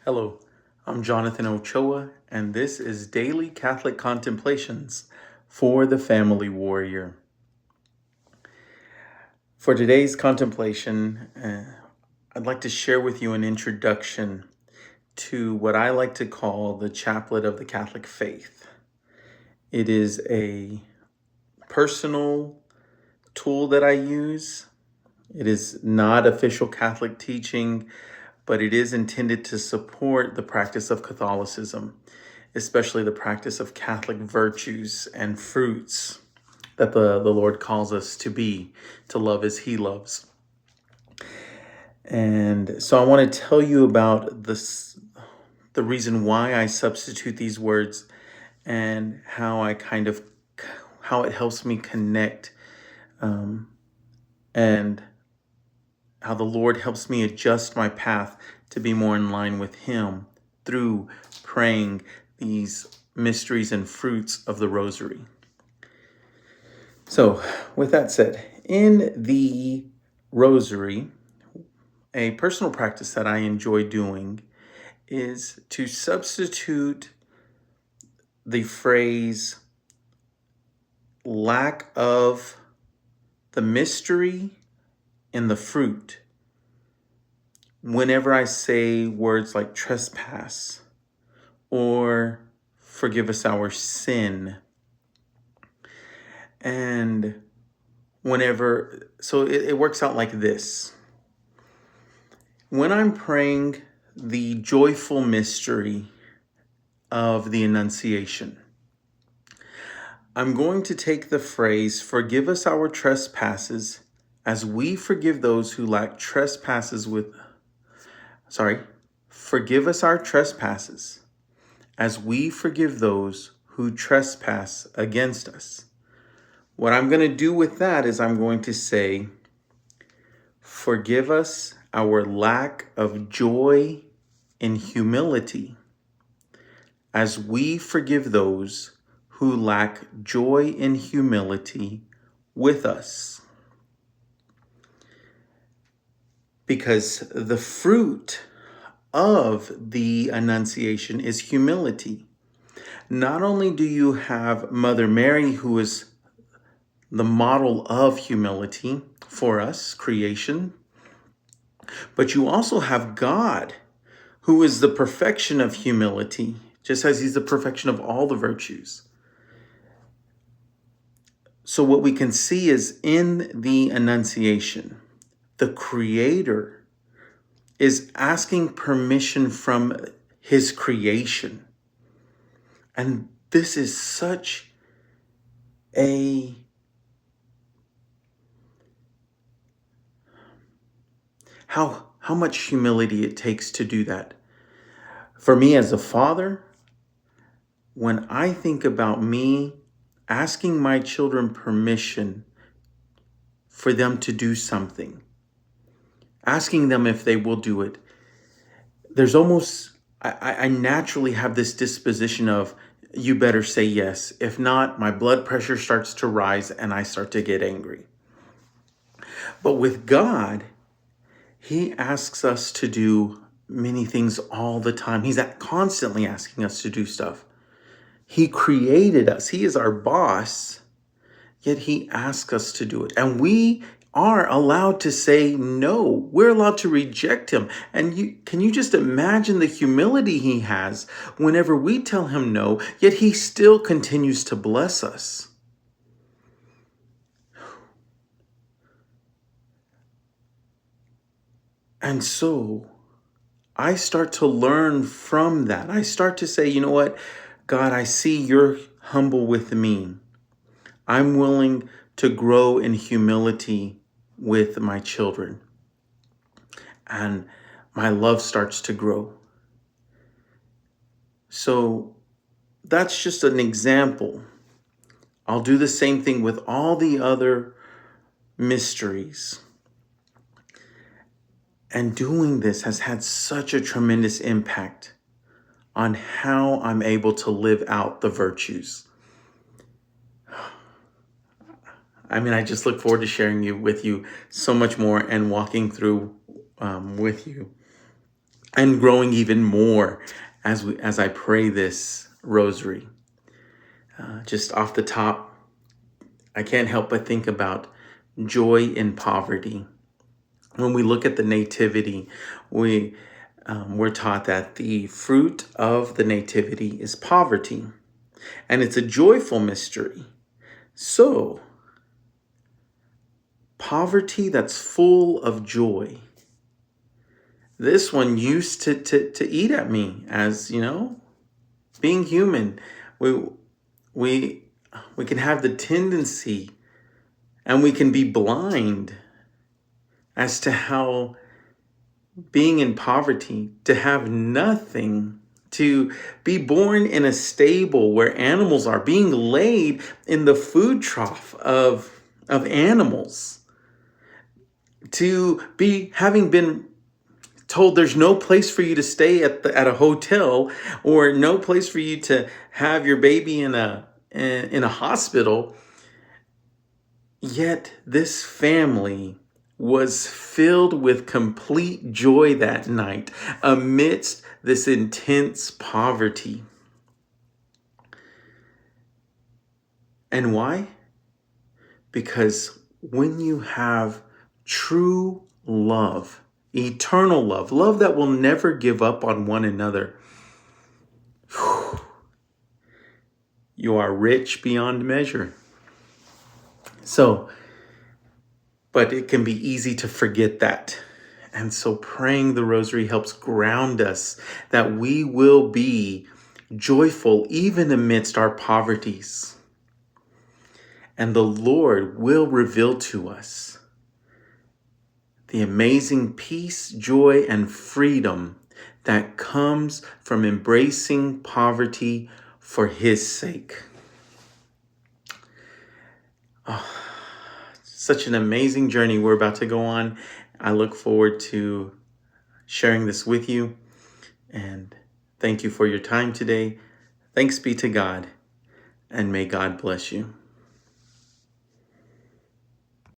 Hello, I'm Jonathan Ochoa, and this is Daily Catholic Contemplations for the Family Warrior. For today's contemplation, I'd like to share with you an introduction to what I like to call the Chaplet of the Catholic Faith. It is a personal tool that I use. It is not official Catholic teaching, but it is intended to support the practice of Catholicism, especially the practice of Catholic virtues and fruits that the Lord calls us to be, to love as He loves. And so I want to tell you about this, the reason why I substitute these words and how it helps me connect, and how the Lord helps me adjust my path to be more in line with Him through praying these mysteries and fruits of the Rosary. So, with that said, in the Rosary, a personal practice that I enjoy doing is to substitute the phrase lack of the mystery and the fruit whenever I say words like trespass or forgive us our sin. And so it works out like this. When I'm praying the joyful mystery of the Annunciation, I'm going to take the phrase, forgive us our trespasses as we forgive those who lack trespasses forgive us our trespasses as we forgive those who trespass against us. What I'm going to do with that is I'm going to say, forgive us our lack of joy and humility as we forgive those who lack joy and humility with us. Because the fruit of the Annunciation is humility. Not only do you have Mother Mary, who is the model of humility for us, creation, but you also have God, who is the perfection of humility, just as He's the perfection of all the virtues. So what we can see is in the Annunciation, the Creator is asking permission from His creation. And this is such how much humility it takes to do that. For me as a father, when I think about me asking my children permission for them to do something, asking them if they will do it, there's almost, I naturally have this disposition of, you better say yes. If not, my blood pressure starts to rise and I start to get angry. But with God, He asks us to do many things all the time. He's constantly asking us to do stuff. He created us. He is our boss, yet He asks us to do it. And we are allowed to say no. We're allowed to reject Him. And can you just imagine the humility He has whenever we tell Him no, yet He still continues to bless us. And so I start to learn from that. I start to say, you know what, God, I see You're humble with me. I'm willing to grow in humility with my children. And my love starts to grow. So that's just an example. I'll do the same thing with all the other mysteries. And doing this has had such a tremendous impact on how I'm able to live out the virtues. I mean, I just look forward to sharing with you so much more and walking through with you. and growing even more as I pray this rosary. Just off the top, I can't help but think about joy in poverty. When we look at the nativity, we're taught that the fruit of the nativity is poverty, and it's a joyful mystery. So, poverty that's full of joy. This one used to eat at me, as you know, being human. We can have the tendency, and we can be blind as to how being in poverty, to have nothing, to be born in a stable where animals are being laid in the food trough of animals, to be having been told there's no place for you to stay at a hotel, or no place for you to have your baby in a hospital. Yet this family was filled with complete joy that night amidst this intense poverty. And why? Because when you have true love, eternal love, love that will never give up on one another, you are rich beyond measure. So, but it can be easy to forget that. And so praying the rosary helps ground us that we will be joyful even amidst our poverties. And the Lord will reveal to us the amazing peace, joy, and freedom that comes from embracing poverty for His sake. Oh, such an amazing journey we're about to go on. I look forward to sharing this with you. And thank you for your time today. Thanks be to God, and may God bless you.